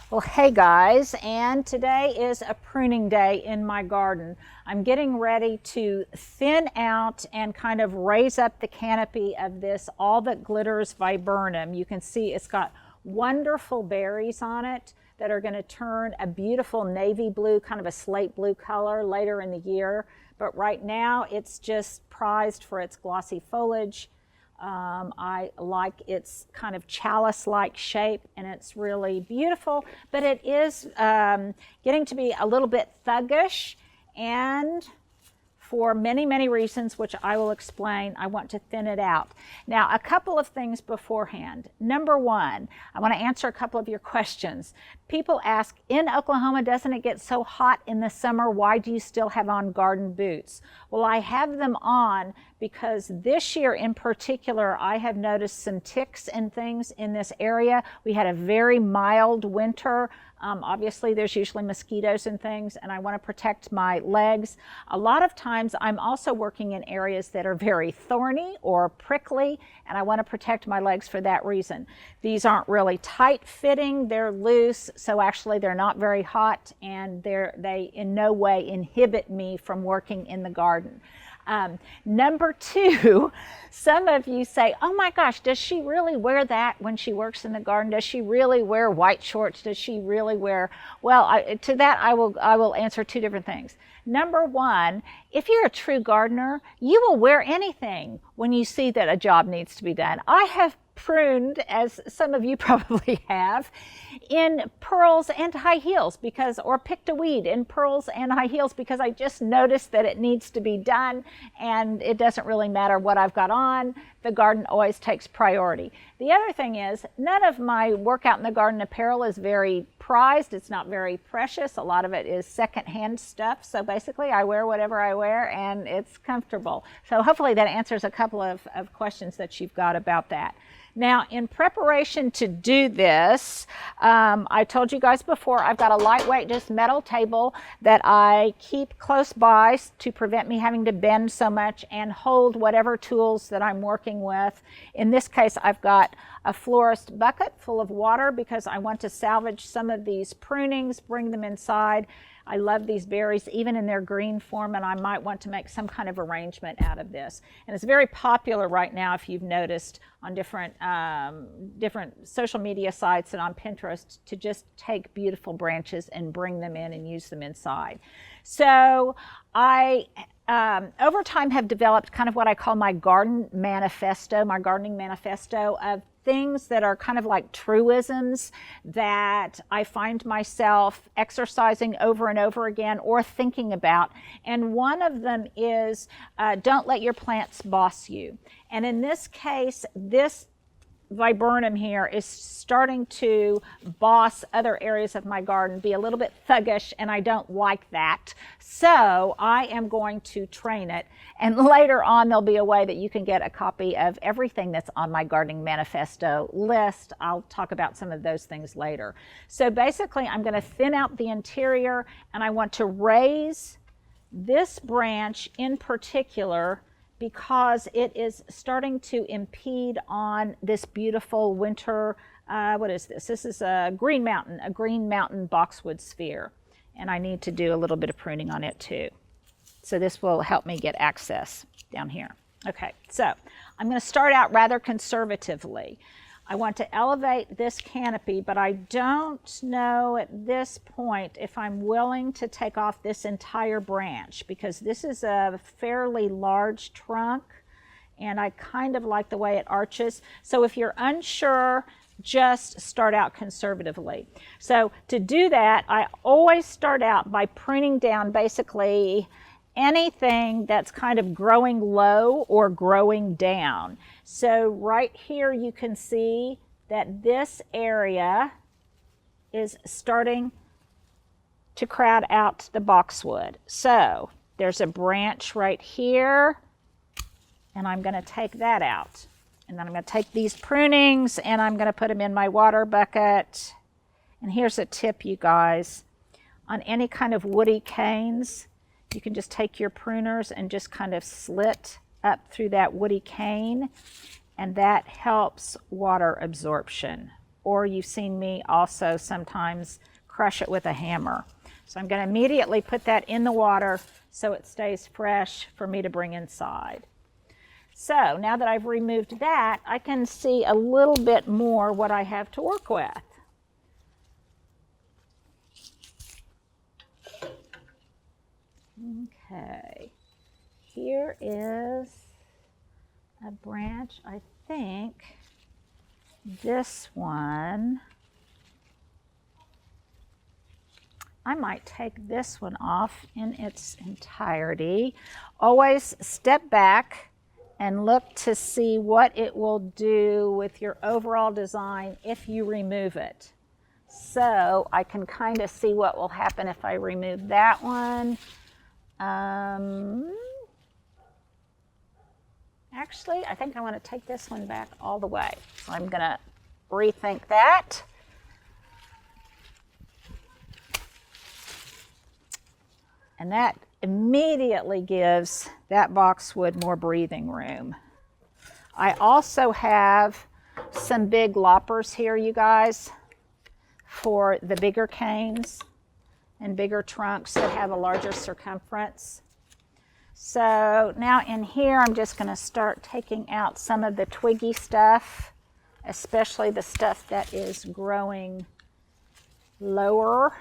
Well, hey guys, and today is a pruning day in my garden. I'm getting ready to thin out and kind of raise up the canopy of this all that glitters viburnum. You can see it's got wonderful berries on it that are going to turn a beautiful navy blue, kind of a slate blue color later in the year. But right now it's just prized for its glossy foliage. I like its kind of chalice-like shape, and it's really beautiful, but it is getting to be a little bit thuggish, and for many, many reasons, which I will explain, I want to thin it out. Now, a couple of things beforehand. Number one, I want to answer a couple of your questions. People ask, in Oklahoma, doesn't it get so hot in the summer? Why do you still have on garden boots? Well, I have them on because this year in particular, I have noticed some ticks and things in this area. We had a very mild winter. Obviously, there's usually mosquitoes and things, and I want to protect my legs. A lot of times, I'm also working in areas that are very thorny or prickly, and I want to protect my legs for that reason. These aren't really tight fitting, they're loose, so actually they're not very hot, and they in no way inhibit me from working in the garden. Number two, some of you say, oh my gosh, does she really wear that when she works in the garden? Does she really wear white shorts? Does she really wear, well, to that I will answer two different things. Number one, if you're a true gardener, you will wear anything when you see that a job needs to be done. I have pruned, as some of you probably have, in pearls and high heels or picked a weed in pearls and high heels because I just noticed that it needs to be done, and it doesn't really matter what I've got on. The garden always takes priority. The other thing is, none of my workout in the garden apparel is very prized. It's not very precious. A lot of it is secondhand stuff. So basically I wear whatever I wear and it's comfortable. So hopefully that answers a couple of questions that you've got about that. Now, in preparation to do this, I told you guys before, I've got a lightweight just metal table that I keep close by to prevent me having to bend so much and hold whatever tools that I'm working with. In this case, I've got a florist bucket full of water because I want to salvage some of these prunings, bring them inside. I love these berries, even in their green form, and I might want to make some kind of arrangement out of this. And it's very popular right now, if you've noticed, on different social media sites and on Pinterest, to just take beautiful branches and bring them in and use them inside. So I, over time, have developed kind of what I call my gardening manifesto of things that are kind of like truisms that I find myself exercising over and over again or thinking about. And one of them is don't let your plants boss you. And in this case, this viburnum here is starting to boss other areas of my garden, be a little bit thuggish, and I don't like that. So I am going to train it. And later on, there'll be a way that you can get a copy of everything that's on my gardening manifesto list. I'll talk about some of those things later. So basically, I'm going to thin out the interior, and I want to raise this branch in particular because it is starting to impede on this beautiful winter, what is this? This is a green mountain boxwood sphere. And I need to do a little bit of pruning on it too. So this will help me get access down here. Okay, so I'm going to start out rather conservatively. I want to elevate this canopy, but I don't know at this point if I'm willing to take off this entire branch because this is a fairly large trunk and I kind of like the way it arches. So if you're unsure, just start out conservatively. So to do that, I always start out by pruning down basically anything that's kind of growing low or growing down. So right here you can see that this area is starting to crowd out the boxwood. So there's a branch right here, and I'm going to take that out. And then I'm going to take these prunings and I'm going to put them in my water bucket. And here's a tip, you guys. On any kind of woody canes, you can just take your pruners and just kind of slit up through that woody cane, and that helps water absorption. or you've seen me also sometimes crush it with a hammer. So I'm going to immediately put that in the water so it stays fresh for me to bring inside. So now that I've removed that, I can see a little bit more what I have to work with. Okay, here is a branch. I think this one, I might take this one off in its entirety. Always step back and look to see what it will do with your overall design if you remove it. So I can kind of see what will happen if I remove that one. Actually, I think I want to take this one back all the way. So I'm going to rethink that. And that immediately gives that boxwood more breathing room. I also have some big loppers here, you guys, for the bigger canes and bigger trunks that have a larger circumference. So now in here, I'm just going to start taking out some of the twiggy stuff, especially the stuff that is growing lower,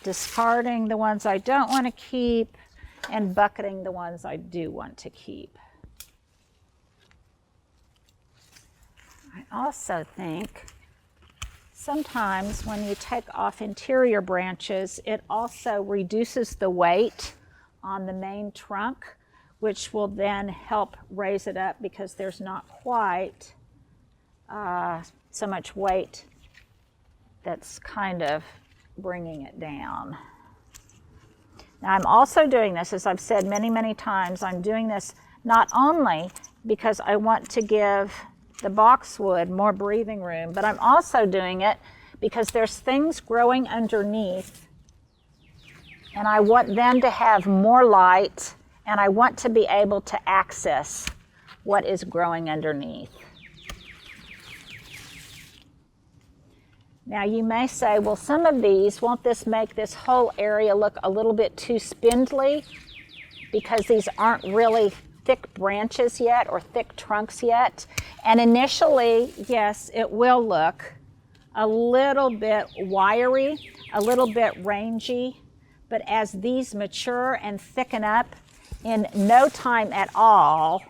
discarding the ones I don't want to keep, and bucketing the ones I do want to keep. I also think sometimes when you take off interior branches, it also reduces the weight on the main trunk, which will then help raise it up because there's not quite so much weight that's kind of bringing it down. Now I'm also doing this, as I've said many, many times, I'm doing this not only because I want to give the boxwood more breathing room, but I'm also doing it because there's things growing underneath and I want them to have more light and I want to be able to access what is growing underneath. Now you may say, well, some of these, won't this make this whole area look a little bit too spindly because these aren't really thick branches yet or thick trunks yet? And initially, yes, it will look a little bit wiry, a little bit rangy, but as these mature and thicken up, in no time at all,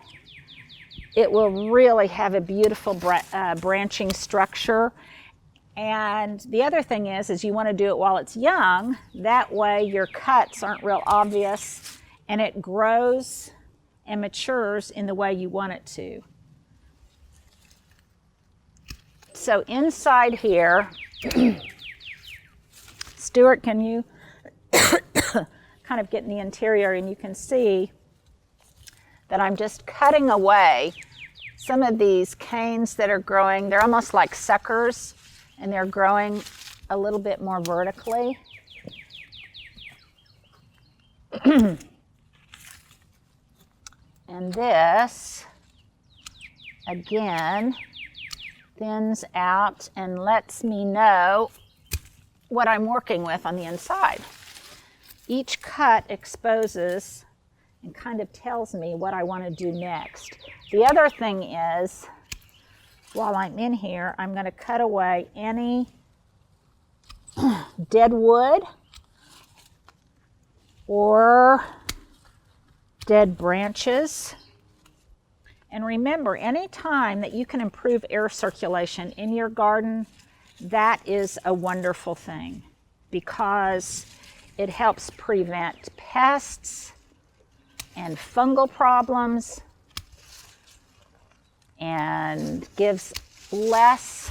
it will really have a beautiful branching structure. And the other thing is you want to do it while it's young. That way your cuts aren't real obvious and it grows and matures in the way you want it to. So inside here, Stuart, can you kind of get in the interior and you can see that I'm just cutting away some of these canes that are growing. They're almost like suckers and they're growing a little bit more vertically. And this, again, thins out and lets me know what I'm working with on the inside. Each cut exposes and kind of tells me what I want to do next. The other thing is, while I'm in here, I'm going to cut away any dead wood or dead branches. And remember, any time that you can improve air circulation in your garden, that is a wonderful thing because it helps prevent pests and fungal problems and gives less,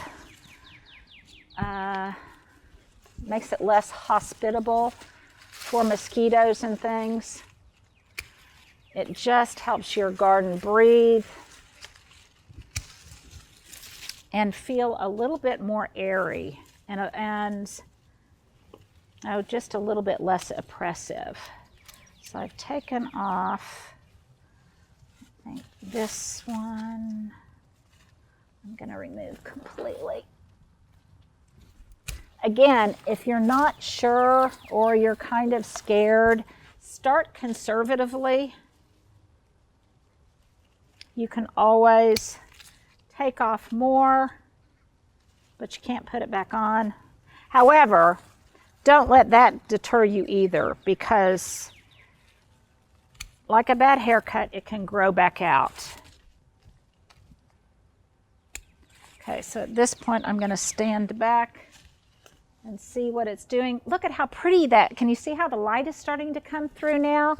makes it less hospitable for mosquitoes and things. It just helps your garden breathe and feel a little bit more airy and just a little bit less oppressive. So I've taken off, I think this one, I'm going to remove completely. Again, if you're not sure or you're kind of scared, start conservatively. You can always take off more, but you can't put it back on. However, don't let that deter you either, because like a bad haircut, it can grow back out. Okay, so at this point, I'm going to stand back and see what it's doing. Look at how pretty that, can you see how the light is starting to come through now?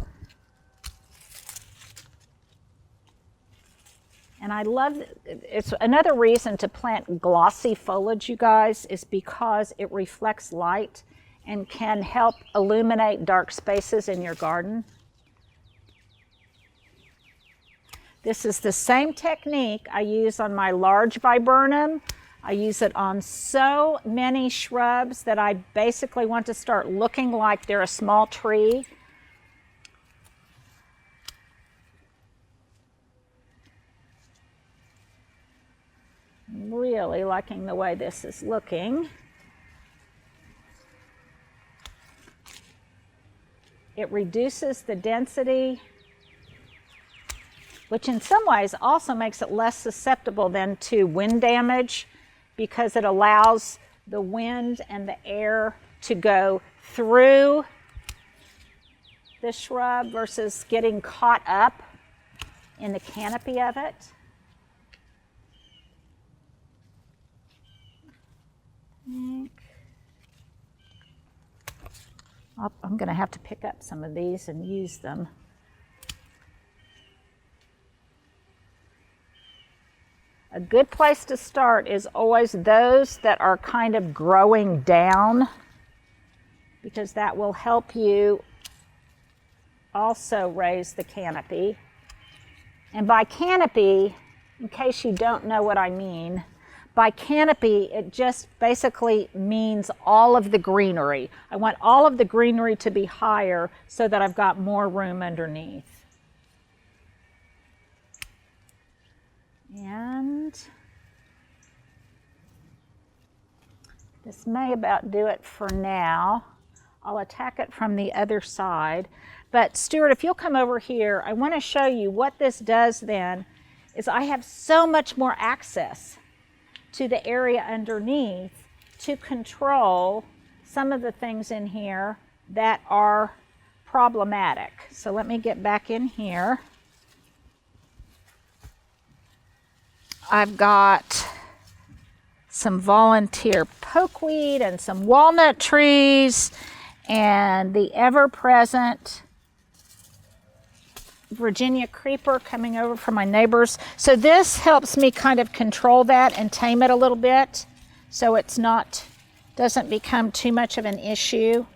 And I love, it's another reason to plant glossy foliage, you guys, is because it reflects light and can help illuminate dark spaces in your garden. This is the same technique I use on my large viburnum. I use it on so many shrubs that I basically want to start looking like they're a small tree. I'm really liking the way this is looking. It reduces the density, which in some ways also makes it less susceptible then to wind damage, because it allows the wind and the air to go through the shrub versus getting caught up in the canopy of it. I'm going to have to pick up some of these and use them. A good place to start is always those that are kind of growing down, because that will help you also raise the canopy. And by canopy, in case you don't know what I mean, by canopy, it just basically means all of the greenery. I want all of the greenery to be higher so that I've got more room underneath. And this may about do it for now. I'll attack it from the other side. But Stuart, if you'll come over here, I want to show you what this does then is I have so much more access to the area underneath to control some of the things in here that are problematic. So let me get back in here. I've got some volunteer pokeweed and some walnut trees and the ever-present Virginia creeper coming over from my neighbors. So this helps me kind of control that and tame it a little bit so it's not, doesn't become too much of an issue.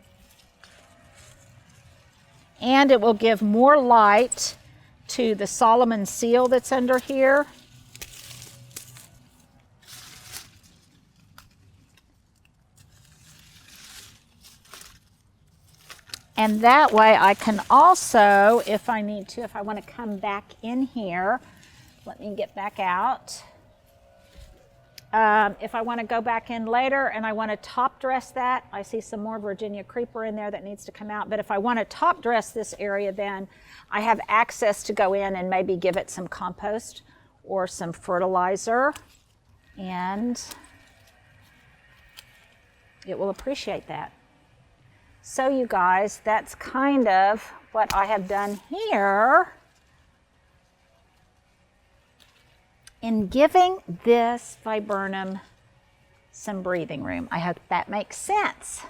And it will give more light to the Solomon seal that's under here. And that way I can also, if I need to, if I want to come back in here, let me get back out. If I want to go back in later and I want to top dress that, I see some more Virginia creeper in there that needs to come out. But if I want to top dress this area, then I have access to go in and maybe give it some compost or some fertilizer, and it will appreciate that. So you guys, that's kind of what I have done here in giving this viburnum some breathing room. I hope that makes sense.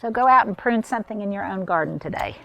So go out and prune something in your own garden today.